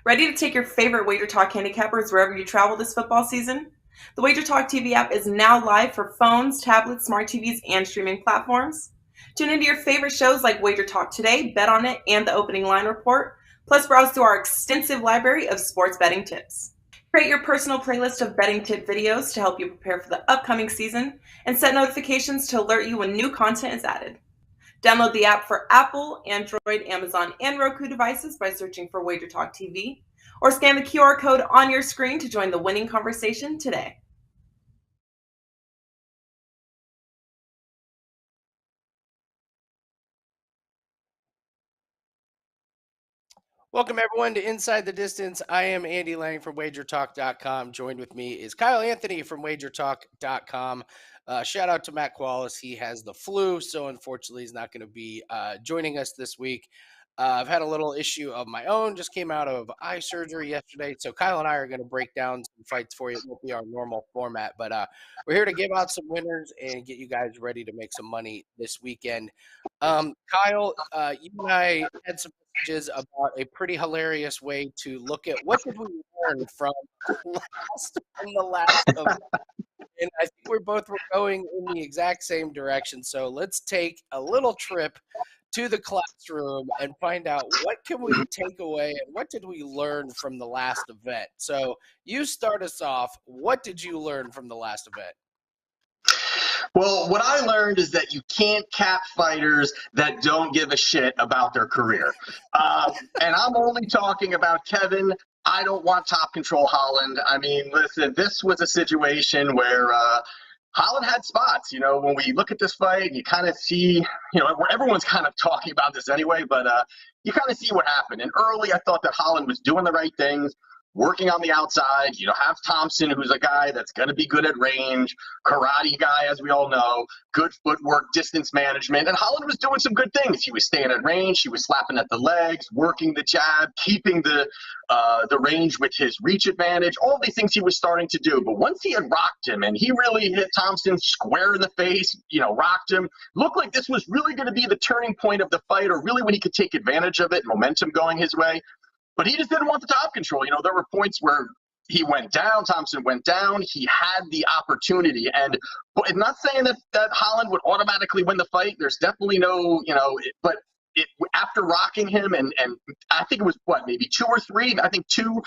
Ready to take your favorite WagerTalk handicappers wherever you travel this football season? The WagerTalk TV app is now live for phones, tablets, smart TVs, and streaming platforms. Tune into your favorite shows like WagerTalk Today, Bet on It, and the Opening Line Report, plus browse through our extensive library of sports betting tips. Create your personal playlist of betting tip videos to help you prepare for the upcoming season, and set notifications to alert you when new content is added. Download the app for Apple, Android, Amazon, and Roku devices by searching for WagerTalk TV, or scan the QR code on your screen to join the winning conversation today. Welcome, everyone, to Inside the Distance. I am Andy Lang from WagerTalk.com. Joined with me is Kyle Anthony from WagerTalk.com. Shout out to Matt Qualis. He has the flu, so unfortunately he's not going to be joining us this week. I've had a little issue of my own. Just came out of eye surgery yesterday, so Kyle and I are going to break down some fights for you. It won't be our normal format, but we're here to give out some winners and get you guys ready to make some money this weekend. Kyle, you and I had some messages about a pretty hilarious way to look at what did we learn from the last event. And I think we're going in the exact same direction. So let's take a little trip to the classroom and find out what can we take away and what did we learn from the last event. So you start us off. What did you learn from the last event? Well, what I learned is that you can't cap fighters that don't give a shit about their career. And I'm only talking about Kevin. I don't want top control Holland. I mean, listen, this was a situation where Holland had spots. You know, when we look at this fight, you kind of see, you know, everyone's kind of talking about this anyway, but you kind of see what happened. And early, I thought that Holland was doing the right things, working on the outside. You know, have Thompson, who's a guy that's going to be good at range, karate guy, as we all know, good footwork, distance management. And Holland was doing some good things. He was staying at range. He was slapping at the legs, working the jab, keeping the range with his reach advantage. All these things he was starting to do. But once he had rocked him and he really hit Thompson square in the face, you know, rocked him, looked like this was really going to be the turning point of the fight, or really when he could take advantage of it, momentum going his way. But he just didn't want the top control. You know, there were points where he went down, Thompson went down, he had the opportunity. And I'm not saying that Holland would automatically win the fight. There's definitely no, you know, but after rocking him, and I think it was, maybe two or three, I think two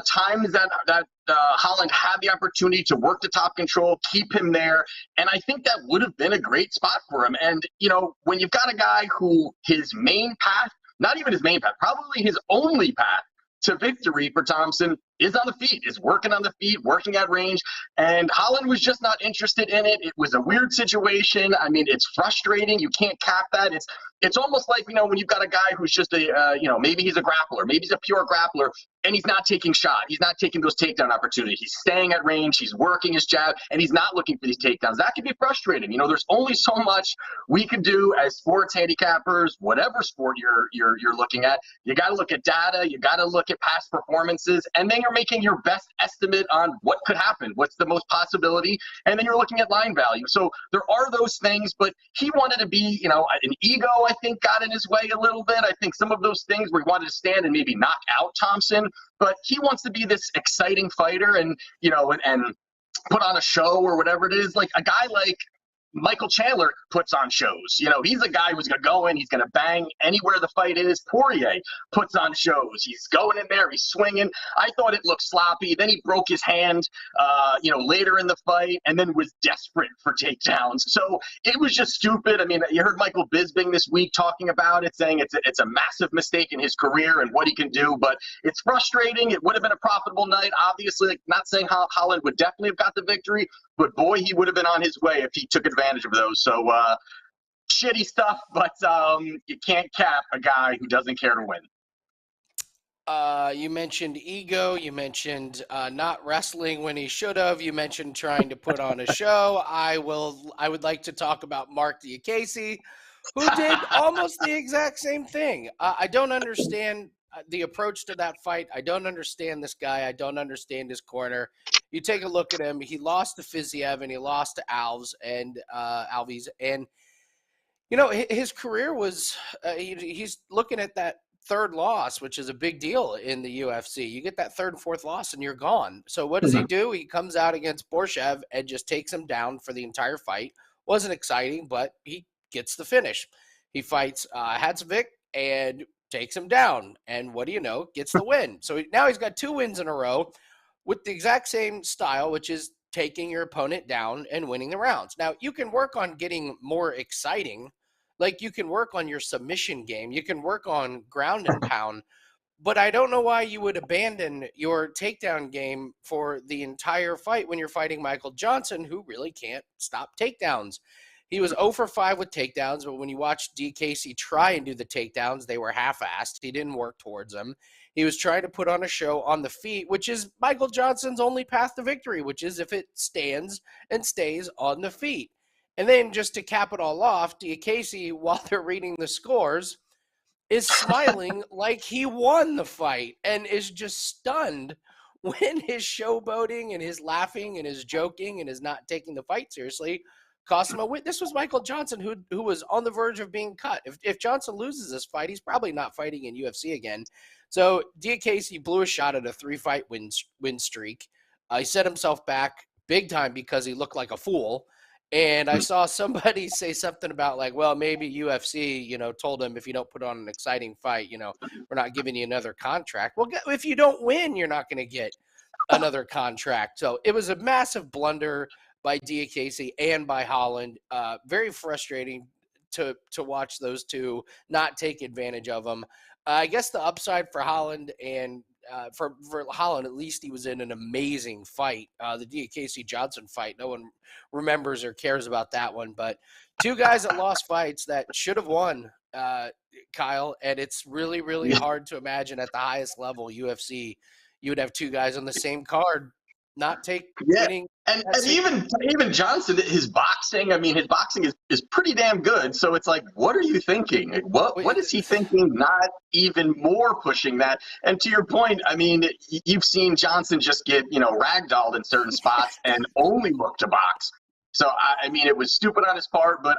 times that Holland had the opportunity to work the top control, keep him there. And I think that would have been a great spot for him. And, you know, when you've got a guy who his main path, not even his main path, probably his only path to victory for Thompson is on the feet, is working on the feet, working at range. And Holland was just not interested in it. It was a weird situation. I mean, it's frustrating. You can't cap that. It's almost like, you know, when you've got a guy who's just a, you know, maybe he's a grappler, maybe he's a pure grappler, and he's not taking shot. He's not taking those takedown opportunities. He's staying at range. He's working his jab, and he's not looking for these takedowns. That can be frustrating. You know, there's only so much we can do as sports handicappers, whatever sport you're looking at. You got to look at data. You got to look at past performances, and then you're making your best estimate on what could happen. What's the most possibility? And then you're looking at line value. So there are those things, but he wanted to be, you know, an ego, I think, got in his way a little bit. I think some of those things where he wanted to stand and maybe knock out Thompson, but he wants to be this exciting fighter and, you know, and put on a show or whatever it is. Like a guy like Michael Chandler puts on shows. You know, he's a guy who's going to go in, he's going to bang anywhere the fight is. Poirier puts on shows. He's going in there, he's swinging. I thought it looked sloppy. Then he broke his hand, you know, later in the fight, and then was desperate for takedowns. So it was just stupid. I mean, you heard Michael Bisping this week talking about it, saying it's a massive mistake in his career and what he can do, but it's frustrating. It would have been a profitable night. Obviously, like, not saying Holland would definitely have got the victory, but boy, he would have been on his way if he took advantage of those. So shitty stuff, but you can't cap a guy who doesn't care to win. You mentioned ego. You mentioned not wrestling when he should have. You mentioned trying to put on a show. I would like to talk about Mark Diakese, who did almost the exact same thing. I don't understand the approach to that fight. I don't understand this guy. I don't understand his corner. You take a look at him. He lost to Fiziev and he lost to Alves and Alves. And, you know, his career was he's looking at that third loss, which is a big deal in the UFC. You get that third and fourth loss and you're gone. So what does he do? He comes out against Borshev and just takes him down for the entire fight. Wasn't exciting, but he gets the finish. He fights Hadzovic and takes him down. And what do you know? Gets the win. So now he's got 2 wins in a row with the exact same style, which is taking your opponent down and winning the rounds. Now, you can work on getting more exciting. Like, you can work on your submission game. You can work on ground and pound. But I don't know why you would abandon your takedown game for the entire fight when you're fighting Michael Johnson, who really can't stop takedowns. He was 0 for 5 with takedowns, but when you watch D. Casey try and do the takedowns, they were half-assed. He didn't work towards them. He was trying to put on a show on the feet, which is Michael Johnson's only path to victory, which is if it stands and stays on the feet. And then just to cap it all off, D. Casey, while they're reading the scores, is smiling like he won the fight and is just stunned when his showboating and his laughing and his joking and his not taking the fight seriously cost him a win. This was Michael Johnson who was on the verge of being cut. If Johnson loses this fight, he's probably not fighting in UFC again. So D. Casey blew a shot at a 3-fight win streak. He set himself back big time because he looked like a fool. And I saw somebody say something about like, well, maybe UFC, told him if you don't put on an exciting fight, we're not giving you another contract. Well, if you don't win, you're not going to get another contract. So it was a massive blunder by D. Casey and by Holland. Very frustrating to watch those two not take advantage of them. I guess the upside for Holland and for Holland, at least he was in an amazing fight. The D. Casey Johnson fight, no one remembers or cares about that one. But 2 guys that lost fights that should have won, Kyle. And it's really, really hard to imagine at the highest level UFC, you would have 2 guys on the same card not take winning. And even Johnson, his boxing, his boxing is pretty damn good. So it's like, what are you thinking? What is he thinking? Not even more pushing that. And to your point, you've seen Johnson just get, ragdolled in certain spots and only look to box. So, it was stupid on his part, but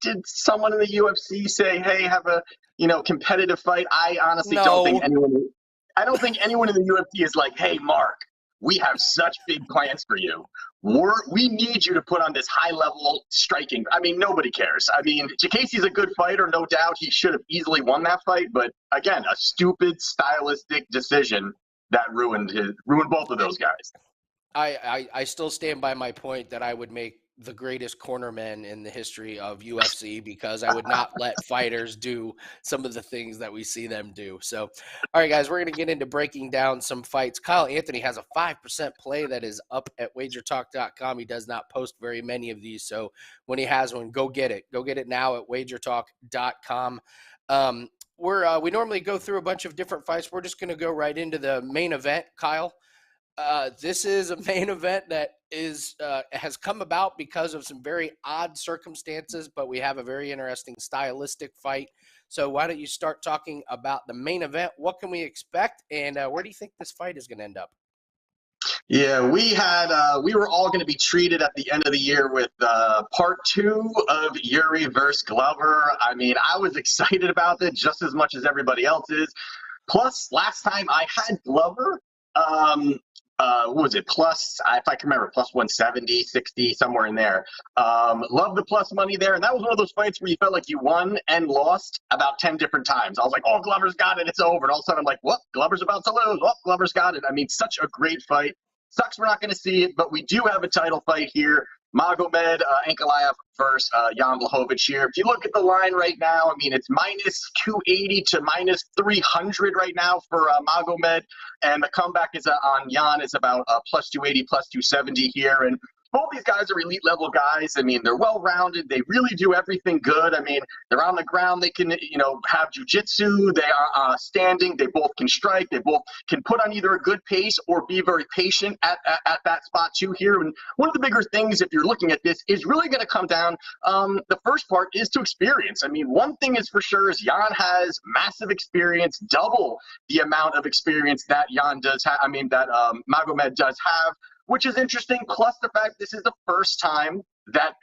did someone in the UFC say, hey, have a, competitive fight? I honestly don't think anyone in the UFC is like, hey, Mark, we have such big plans for you. We need you to put on this high-level striking. Nobody cares. Casey's a good fighter, no doubt. He should have easily won that fight. But, again, a stupid stylistic decision that ruined both of those guys. I still stand by my point that I would make the greatest cornermen in the history of UFC because I would not let fighters do some of the things that we see them do. So, all right, guys, we're going to get into breaking down some fights. Kyle Anthony has a 5% play that is up at WagerTalk.com. He does not post very many of these, so when he has one, go get it. Go get it now at WagerTalk.com. We normally go through a bunch of different fights. We're just going to go right into the main event, Kyle. This is a main event that has come about because of some very odd circumstances, but we have a very interesting stylistic fight. So why don't you start talking about the main event? What can we expect, and where do you think this fight is going to end up? Yeah, we were all going to be treated at the end of the year with part 2 of Yuri versus Glover. I was excited about it just as much as everybody else is. Plus, last time I had Glover, what was it, plus, if I can remember, plus 170, 60, somewhere in there. Love the plus money there. And that was one of those fights where you felt like you won and lost about 10 different times. I was like, oh, Glover's got it, it's over. And all of a sudden I'm like, what? Glover's about to lose. Oh, Glover's got it. Such a great fight. Sucks we're not going to see it, but we do have a title fight here. Magomed Ankalaev versus Jan Blachowicz here. If you look at the line right now, it's minus 280 to minus 300 right now for Magomed, and the comeback is on Jan is about plus 280, plus 270 here. And both these guys are elite level guys. They're well-rounded. They really do everything good. They're on the ground. They can, have jiu-jitsu. They are standing. They both can strike. They both can put on either a good pace or be very patient at that spot too here. And one of the bigger things, if you're looking at this, is really going to come down. The first part is to experience. One thing is for sure is Jan has massive experience, double the amount of experience that Jan does have. That Magomed does have, which is interesting. Plus the fact this is the first time that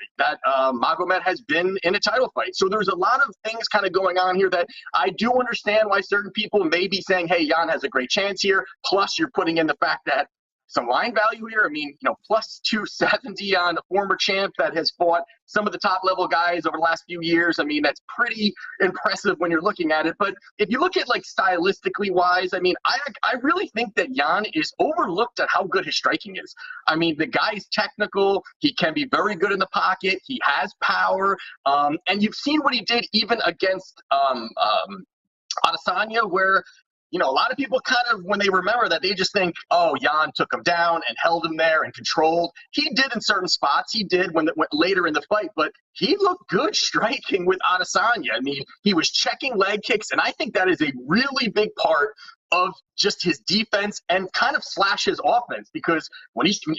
Magomed has been in a title fight. So there's a lot of things kind of going on here that I do understand why certain people may be saying, hey, Jan has a great chance here. Plus, you're putting in the fact that some line value here. I mean, plus 270 on a former champ that has fought some of the top level guys over the last few years. I mean, that's pretty impressive when you're looking at it. But if you look at like stylistically wise, I mean, I really think that Jan is overlooked at how good his striking is. I mean, the guy's technical. He can be very good in the pocket. He has power. And you've seen what he did even against Adesanya, where a lot of people kind of, when they remember that, they just think, oh, Jan took him down and held him there and controlled. He did in certain spots. He did when later in the fight, but he looked good striking with Adesanya. I mean, he was checking leg kicks, and I think that is a really big part of just his defense and kind of slash his offense, because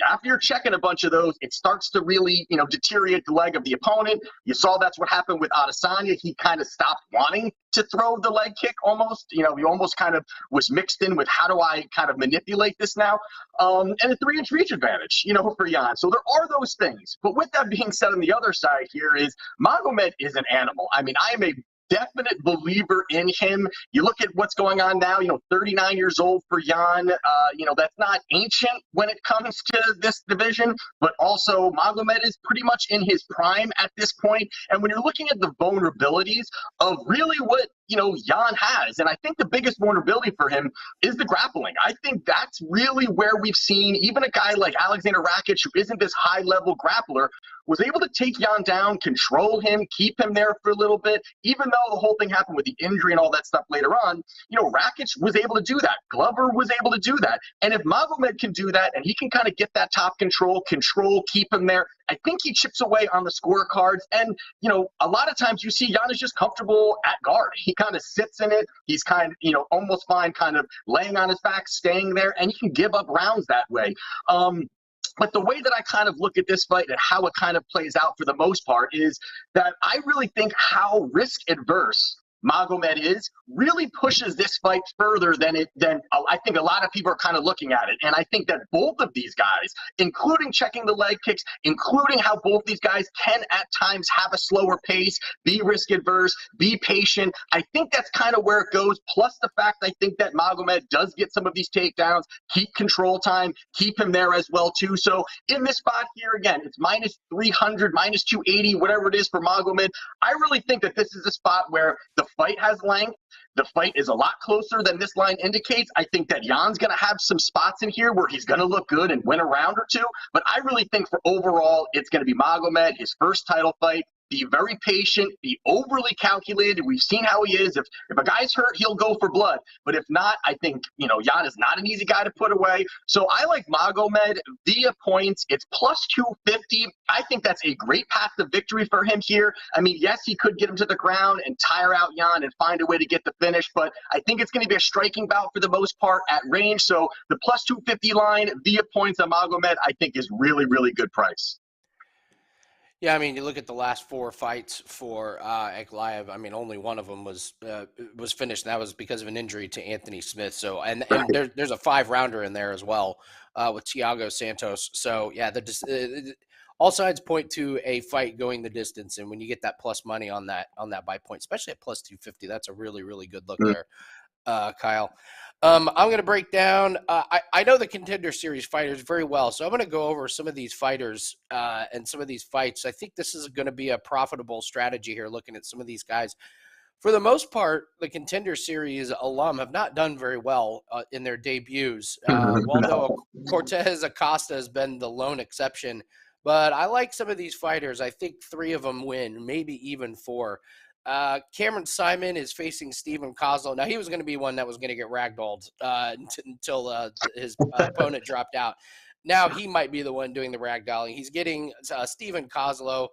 after you're checking a bunch of those, it starts to really, deteriorate the leg of the opponent. You saw that's what happened with Adesanya. He kind of stopped wanting to throw the leg kick almost. He almost kind of was mixed in with how do I kind of manipulate this now? And a 3-inch reach advantage, for Jan. So there are those things. But with that being said, on the other side here is Magomed is an animal. I mean, I am a definite believer in him. You look at what's going on now, 39 years old for Jan. That's not ancient when it comes to this division, but also Magomed is pretty much in his prime at this point. And when you're looking at the vulnerabilities of really what, Jan has, and I think the biggest vulnerability for him is the grappling. I think that's really where we've seen even a guy like Alexander Rakic, who isn't this high-level grappler, was able to take Jan down, control him, keep him there for a little bit, even though the whole thing happened with the injury and all that stuff later on. Rakic was able to do that. Glover was able to do that. And if Magomed can do that, and he can kind of get that top control, keep him there, I think he chips away on the scorecards. And, a lot of times you see Jan is just comfortable at guard. He kind of sits in it. He's kind of, almost fine kind of laying on his back, staying there, and he can give up rounds that way. But the way that I kind of look at this fight and how it kind of plays out for the most part is that I really think how risk adverse Magomed is really pushes this fight further than I think a lot of people are kind of looking at it. And I think that both of these guys, including checking the leg kicks, including how both these guys can at times have a slower pace, be risk adverse, be patient, I think that's kind of where it goes. Plus the fact I think that Magomed does get some of these takedowns, keep control time, keep him there as well too. So in this spot here, again, it's minus 300, minus 280, whatever it is for Magomed. I really think that this is a spot where the fight has length. The fight is a lot closer than this line indicates. I think that Jan's going to have some spots in here where he's going to look good and win a round or two. But I really think for overall, it's going to be Magomed, his first title fight. Be very patient, be overly calculated. We've seen how he is. If a guy's hurt, he'll go for blood. But if not, I think, Jan is not an easy guy to put away. So I like Magomed via points. It's plus 250. I think that's a great path to victory for him here. I mean, yes, he could get him to the ground and tire out Jan and find a way to get the finish, but I think it's going to be a striking bout for the most part at range. So the plus 250 line via points on Magomed, I think is really, really good price. Yeah, I mean, you look at the last 4 fights for Ankalaev. I mean, only one of them was finished, and that was because of an injury to Anthony Smith. So, and there's a 5-rounder in there as well with Thiago Santos. So, yeah, all sides point to a fight going the distance, and when you get that plus money on that by point, especially at plus 250, that's a really, really good look there, Kyle. I'm going to break down I know the Contender Series fighters very well, so I'm going to go over some of these fighters and some of these fights. I think this is going to be a profitable strategy here, looking at some of these guys. For the most part, the Contender Series alum have not done very well in their debuts, although Cortez Acosta has been the lone exception. But I like some of these fighters. I think 3 of them win, maybe even 4. Cameron Simon is facing Steven Kozlov. Now, he was going to be one that was going to get ragdolled until his opponent dropped out. Now he might be the one doing the ragdolling. He's getting Steven Kozlov,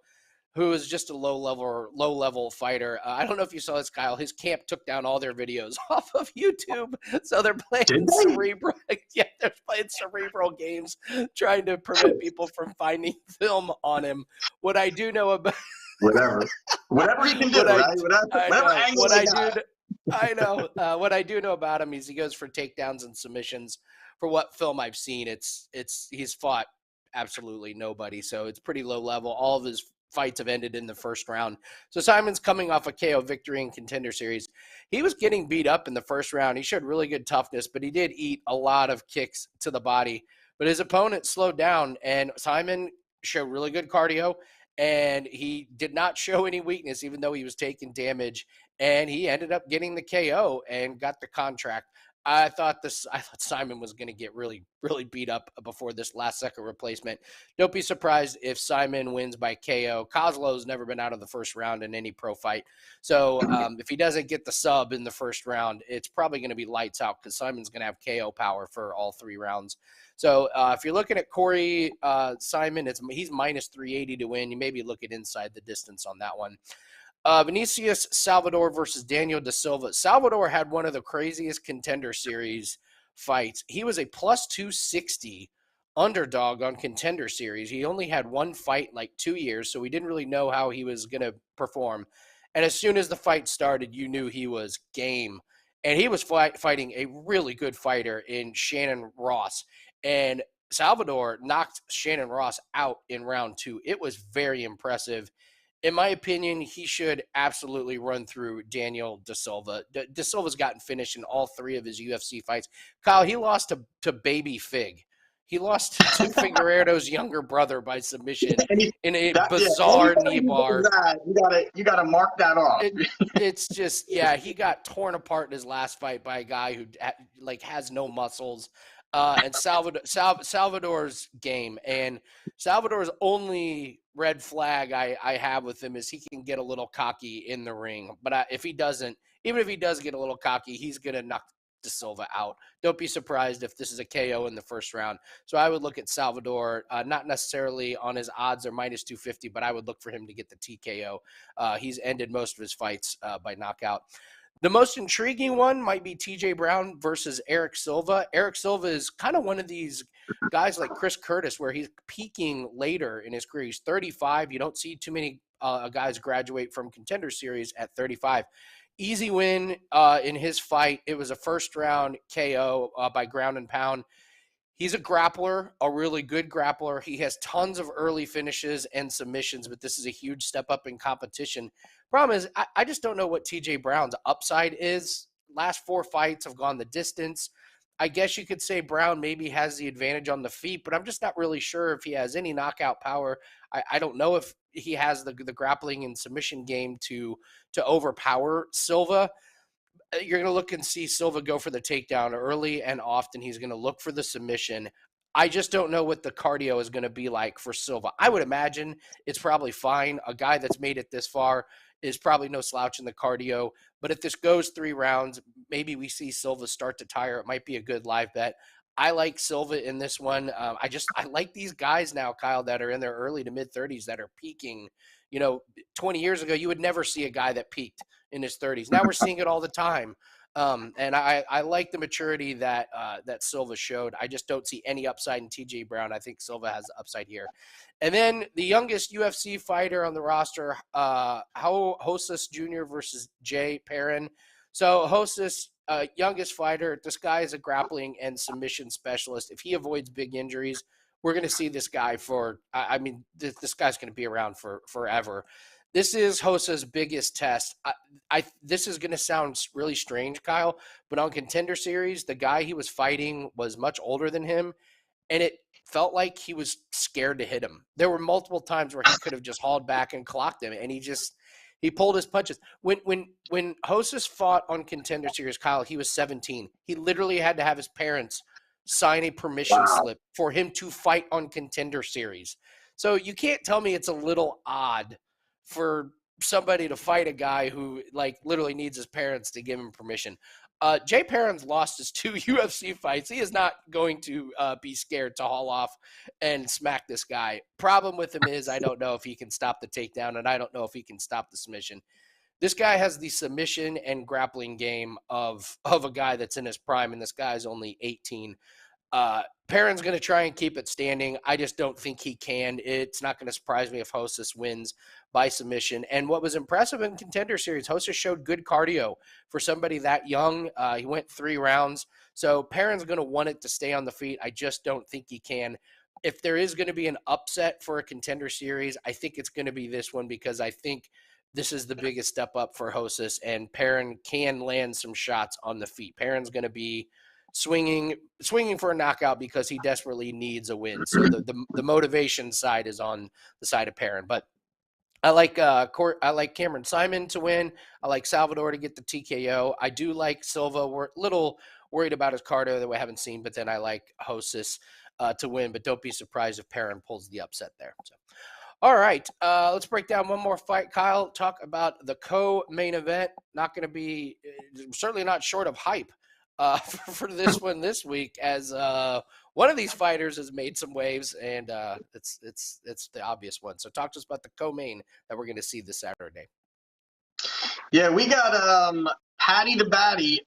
who is just a low-level fighter. I don't know if you saw this, Kyle. His camp took down all their videos off of YouTube, so they're playing cerebral. Yeah, they're playing cerebral games, trying to prevent people from finding film on him. What I do know about whatever he can do, right? What I do know about him is he goes for takedowns and submissions. For what film I've seen, he's fought absolutely nobody. So it's pretty low level. All of his fights have ended in the first round. So Simon's coming off a KO victory in Contender Series. He was getting beat up in the first round. He showed really good toughness, but he did eat a lot of kicks to the body. But his opponent slowed down, and Simon showed really good cardio, and he did not show any weakness, even though he was taking damage. And he ended up getting the KO and got the contract. I thought Simon was going to get really, really beat up before this last second replacement. Don't be surprised if Simon wins by KO. Kozlow's never been out of the first round in any pro fight. So if he doesn't get the sub in the first round, it's probably going to be lights out because Simon's going to have KO power for all 3 rounds. So if you're looking at Corey Simon, he's minus 380 to win. You maybe look at inside the distance on that one. Vinicius Salvador versus Daniel Da Silva. Salvador had one of the craziest Contender Series fights. He was a plus 260 underdog on Contender Series. He only had one fight like 2 years, so we didn't really know how he was going to perform. And as soon as the fight started, you knew he was game. And he was fighting a really good fighter in Shannon Ross. And Salvador knocked Shannon Ross out in round 2. It was very impressive. In my opinion, he should absolutely run through Daniel Da Silva. Da Silva's gotten finished in all 3 of his UFC fights. Kyle, he lost to Baby Fig. He lost to Figueiredo's younger brother by submission in a bizarre knee bar. You gotta mark that off. It's just, he got torn apart in his last fight by a guy who has no muscles. And Salvador's game, and Salvador's only red flag I have with him is he can get a little cocky in the ring. But if he doesn't, even if he does get a little cocky, he's going to knock Da Silva out. Don't be surprised if this is a KO in the first round. So I would look at Salvador, not necessarily on his odds or minus 250, but I would look for him to get the TKO. He's ended most of his fights by knockout. The most intriguing one might be TJ Brown versus Eric Silva. Eric Silva is kind of one of these guys like Chris Curtis where he's peaking later in his career. He's 35. You don't see too many guys graduate from Contender Series at 35. Easy win in his fight. It was a first round KO by ground and pound. He's a grappler, a really good grappler. He has tons of early finishes and submissions, but this is a huge step up in competition. Problem is, I just don't know what TJ Brown's upside is. Last 4 fights have gone the distance. I guess you could say Brown maybe has the advantage on the feet, but I'm just not really sure if he has any knockout power. I don't know if he has the grappling and submission game to overpower Silva. You're going to look and see Silva go for the takedown early and often. He's going to look for the submission. I just don't know what the cardio is going to be like for Silva. I would imagine it's probably fine. A guy that's made it this far is probably no slouch in the cardio. But if this goes 3 rounds, maybe we see Silva start to tire. It might be a good live bet. I like Silva in this one. I like these guys now, Kyle, that are in their early to mid-30s that are peaking. 20 years ago, you would never see a guy that peaked in his 30s. Now we're seeing it all the time. And I like the maturity that Silva showed. I just don't see any upside in TJ Brown. I think Silva has the upside here. And then the youngest UFC fighter on the roster, Hosas Jr. versus Jay Perrin. So Hosas, youngest fighter, this guy is a grappling and submission specialist. If he avoids big injuries, we're going to see this guy this guy's going to be around for forever. This is Hosa's biggest test. This is going to sound really strange, Kyle, but on Contender Series, the guy he was fighting was much older than him, and it felt like he was scared to hit him. There were multiple times where he could have just hauled back and clocked him, and he pulled his punches. When Hosas fought on Contender Series, Kyle, he was 17. He literally had to have his parents sign a permission slip for him to fight on Contender Series. So you can't tell me it's a little odd for somebody to fight a guy who literally needs his parents to give him permission. Jay Perrin's lost his 2 UFC fights. He is not going to be scared to haul off and smack this guy. Problem with him is I don't know if he can stop the takedown, and I don't know if he can stop the submission. This guy has the submission and grappling game of a guy that's in his prime, and this guy's only 18. Perrin's going to try and keep it standing. I just don't think he can. It's not going to surprise me if Hosas wins by submission. And what was impressive in Contender Series, Hosas showed good cardio for somebody that young. He went 3 rounds. So Perrin's going to want it to stay on the feet. I just don't think he can. if there is going to be an upset for a Contender series, I think it's going to be this one, because I think this is the biggest step up for Hosses, and Perrin can land some shots on the feet. Perrin's going to be swinging for a knockout because he desperately needs a win. So the motivation side is on the side of Perrin. But I like Cameron Simon to win. I like Salvador to get the TKO. I do like Silva. We're a little worried about his cardio that we haven't seen, but then I like Hosses to win. But don't be surprised if Perrin pulls the upset there. So. All right, let's break down one more fight. Kyle, talk about the co-main event. Not going to be, certainly not short of hype for this one this week, as one of these fighters has made some waves, and it's the obvious one. So talk to us about the co-main that we're going to see this Saturday. Yeah, we got Paddy the Batty,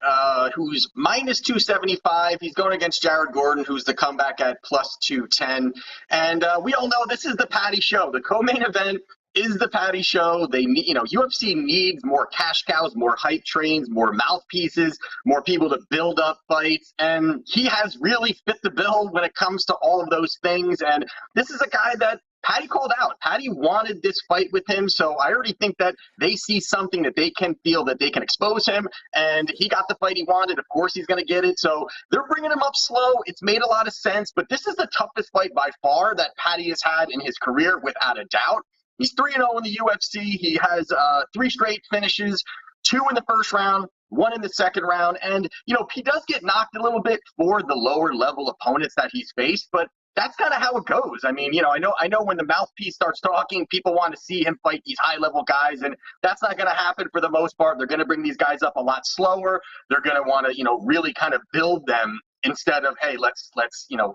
who's minus 275. He's going against Jared Gordon, who's the comeback at plus 210. And we all know this is the Paddy show. The co-main event is the Paddy show. They need, UFC needs more cash cows, more hype trains, more mouthpieces, more people to build up fights. And he has really fit the bill when it comes to all of those things. And this is a guy that Paddy called out. Paddy wanted this fight with him, so I already think that they see something that they can feel that they can expose him, and he got the fight he wanted. Of course he's going to get it, so they're bringing him up slow. It's made a lot of sense, but this is the toughest fight by far that Paddy has had in his career, without a doubt. He's 3-0 in the UFC. He has 3 straight finishes, 2 in the first round, 1 in the second round, and, he does get knocked a little bit for the lower level opponents that he's faced, but that's kind of how it goes. I mean, I know when the mouthpiece starts talking, people want to see him fight these high-level guys, and that's not going to happen for the most part. They're going to bring these guys up a lot slower. They're going to want to, really kind of build them instead of, hey, let's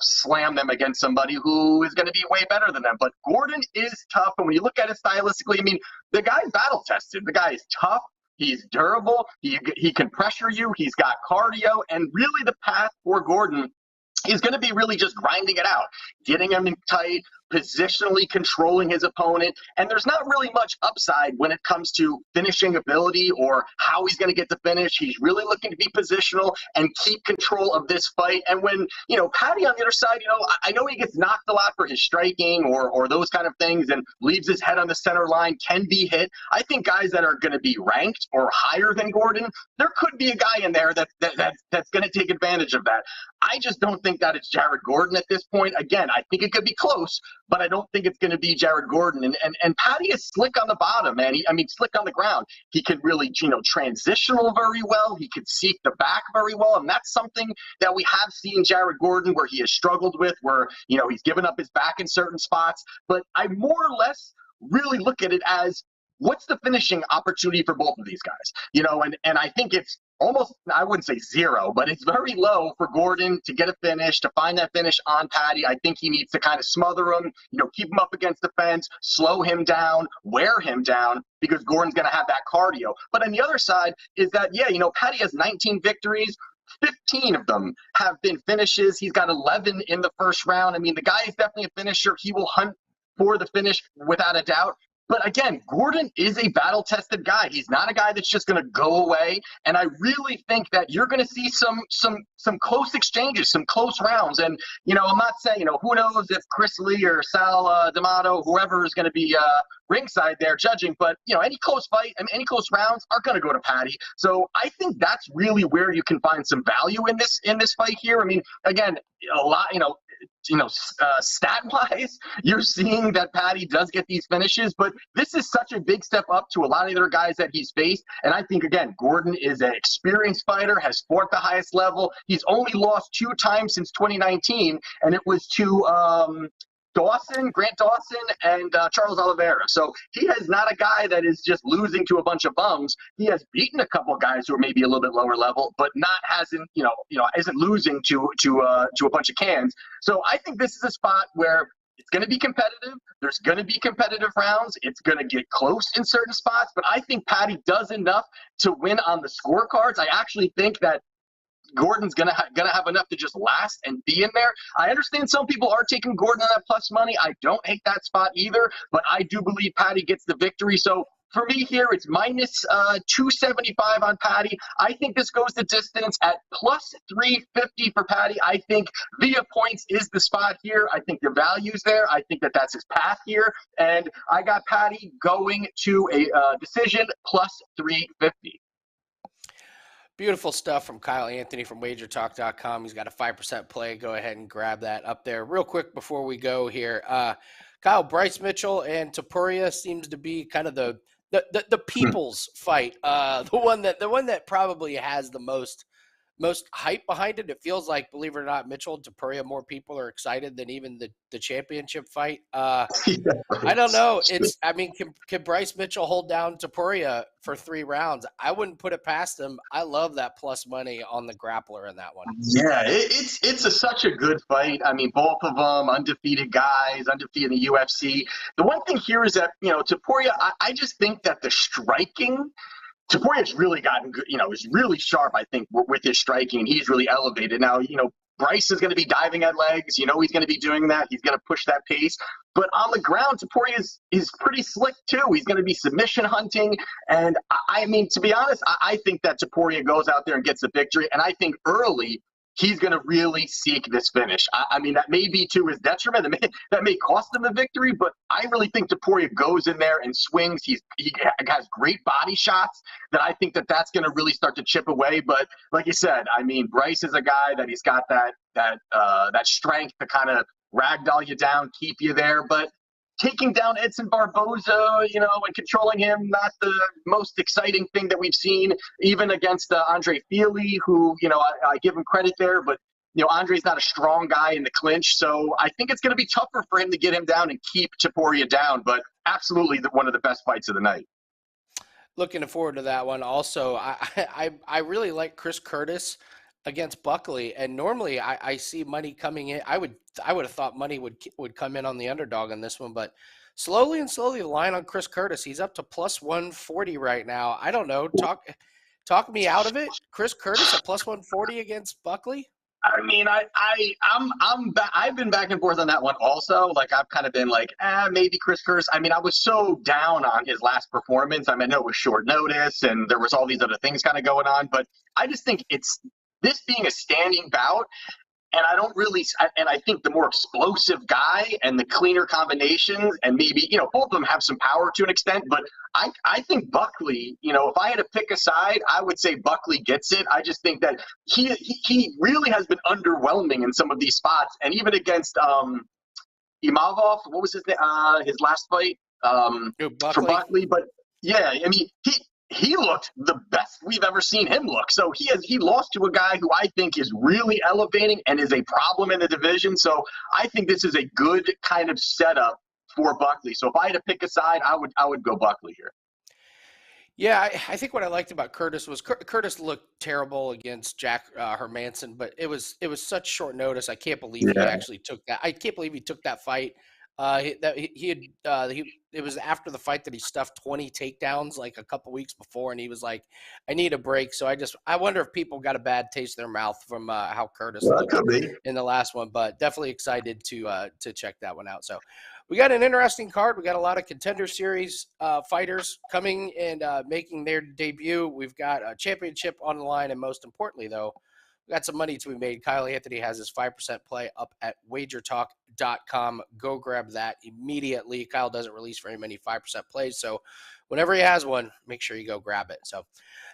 slam them against somebody who is going to be way better than them. But Gordon is tough, and when you look at it stylistically, I mean, the guy's battle-tested. The guy is tough. He's durable. He can pressure you. He's got cardio, and really the path for Gordon is going to be really just grinding it out, getting him in tight, positionally controlling his opponent. And there's not really much upside when it comes to finishing ability or how he's going to get the finish. He's really looking to be positional and keep control of this fight. And when, Paddy on the other side, I know he gets knocked a lot for his striking or those kind of things and leaves his head on the center line, can be hit. I think guys that are going to be ranked or higher than Gordon, there could be a guy in there that's going to take advantage of that. I just don't think that it's Jared Gordon at this point. Again, I think it could be close, but I don't think it's going to be Jared Gordon. And Paddy is slick on the bottom, man. Slick on the ground. He can really, transitional very well. He could seek the back very well. And that's something that we have seen Jared Gordon where he has struggled with, where, he's given up his back in certain spots. But I more or less really look at it as, what's the finishing opportunity for both of these guys? And I think it's almost, I wouldn't say zero, but it's very low for Gordon to get a finish, to find that finish on Paddy. I think he needs to kind of smother him, keep him up against the fence, slow him down, wear him down, because Gordon's going to have that cardio. But on the other side is that, Paddy has 19 victories. 15 of them have been finishes. He's got 11 in the first round. I mean, the guy is definitely a finisher. He will hunt for the finish without a doubt. But again, Gordon is a battle-tested guy. He's not a guy that's just going to go away. And I really think that you're going to see some close exchanges, some close rounds. And, I'm not saying, who knows if Chris Lee or Sal D'Amato, whoever is going to be ringside there judging. But, any close fight and any close rounds are going to go to Paddy. So I think that's really where you can find some value in this fight here. I mean, again, a lot, stat-wise, you're seeing that Paddy does get these finishes, but this is such a big step up to a lot of the other guys that he's faced. And I think, again, Gordon is an experienced fighter, has fought the highest level. He's only lost 2 times since 2019, and it was to Grant Dawson, and Charles Oliveira. So he is not a guy that is just losing to a bunch of bums. He has beaten a couple of guys who are maybe a little bit lower level, but isn't losing to a bunch of cans. So I think this is a spot where it's going to be competitive. There's going to be competitive rounds. It's going to get close in certain spots, but I think Paddy does enough to win on the scorecards. I actually think that Gordon's gonna have enough to just last and be in there. I understand some people are taking Gordon on that plus money. I don't hate that spot either, but I do believe Paddy gets the victory. So for me here, it's minus 275 on Patty. I think this goes the distance at plus 350 for Patty. I think via points is the spot here. I think the value's there. I think that's his path here. And I got Patty going to a decision plus 350. Beautiful stuff from Kyle Anthony from WagerTalk.com. He's got a 5% play. Go ahead and grab that up there. Real quick before we go here, Kyle, Bryce Mitchell and Topuria seems to be kind of the people's fight. The one that probably has the most hype behind it. It feels like, believe it or not, Mitchell and Topuria, more people are excited than even the championship fight. I don't know. Can Bryce Mitchell hold down Topuria for 3 rounds? I wouldn't put it past him. I love that plus money on the grappler in that one. Yeah, it's such a good fight. I mean, both of them undefeated guys, undefeated in the UFC. The one thing here is that, Topuria, I just think that the striking – Topuria's really gotten good, is really sharp, I think, with his striking, and he's really elevated. Now, Bryce is going to be diving at legs. He's going to be doing that. He's going to push that pace. But on the ground, Topuria is pretty slick, too. He's going to be submission hunting. And, to be honest, I think that Topuria goes out there and gets the victory. And I think early, he's going to really seek this finish. That may be to his detriment. That may cost him the victory, but I really think Topuria goes in there and swings. He has great body shots that I think that's going to really start to chip away. But like you said, Bryce is a guy that he's got that strength to kind of ragdoll you down, keep you there. But taking down Edson Barboza, and controlling him, not the most exciting thing that we've seen, even against Andre Fili, who, I give him credit there, but, Andre's not a strong guy in the clinch, so I think it's going to be tougher for him to get him down and keep Topuria down, but absolutely one of the best fights of the night. Looking forward to that one. Also, I really like Chris Curtis against Buckley, and normally I see money coming in. I would have thought money would come in on the underdog on this one, but slowly the line on Chris Curtis, he's up to plus 140 right now. I don't know. Talk me out of it. Chris Curtis at plus 140 against Buckley. I've been back and forth on that one also. Like, I've kind of been like, maybe Chris Curtis. I was so down on his last performance. I know it was short notice and there was all these other things kind of going on, but I just think it's this being a standing bout. And I think the more explosive guy and the cleaner combinations, and maybe, both of them have some power to an extent, but I think Buckley, if I had to pick a side, I would say Buckley gets it. I just think that he really has been underwhelming in some of these spots. And even against Imavov, what was his last fight for Buckley? But yeah, he looked the best we've ever seen him look. So he lost to a guy who I think is really elevating and is a problem in the division. So I think this is a good kind of setup for Buckley. So if I had to pick a side, I would go Buckley here. Yeah, I think what I liked about Curtis was Curtis looked terrible against Jack Hermanson, but it was such short notice. I can't believe he actually took that. I can't believe he took that fight. It was after the fight that he stuffed 20 takedowns like a couple weeks before, and he was like, I need a break. So I wonder if people got a bad taste in their mouth from how Curtis looked in the last one, but definitely excited to check that one out. So we got an interesting card. We got a lot of Contender Series fighters coming and making their debut. We've got a championship on the line, and most importantly, though, we got some money to be made. Kyle Anthony has his 5% play up at WagerTalk.com. Go grab that immediately. Kyle doesn't release very many 5% plays, so whenever he has one, make sure you go grab it. So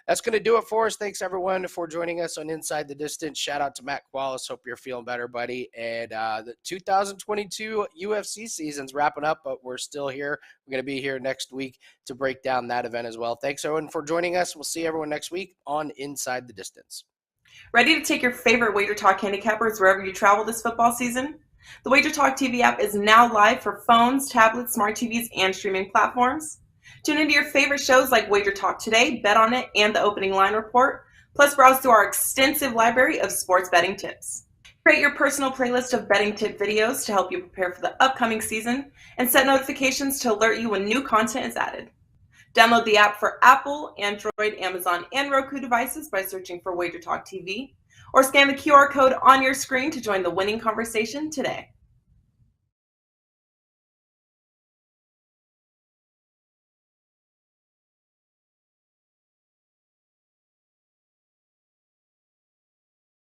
that's going to do it for us. Thanks, everyone, for joining us on Inside the Distance. Shout out to Matt Wallace. Hope you're feeling better, buddy. And the 2022 UFC season's wrapping up, but we're still here. We're going to be here next week to break down that event as well. Thanks, everyone, for joining us. We'll see everyone next week on Inside the Distance. Ready to take your favorite WagerTalk handicappers wherever you travel this football season? The WagerTalk TV app is now live for phones, tablets, smart TVs, and streaming platforms. Tune into your favorite shows like WagerTalk Today, Bet On It, and the Opening Line Report. Plus, browse through our extensive library of sports betting tips. Create your personal playlist of betting tip videos to help you prepare for the upcoming season, and set notifications to alert you when new content is added. Download the app for Apple, Android, Amazon, and Roku devices by searching for WagerTalk TV, or scan the QR code on your screen to join the winning conversation today.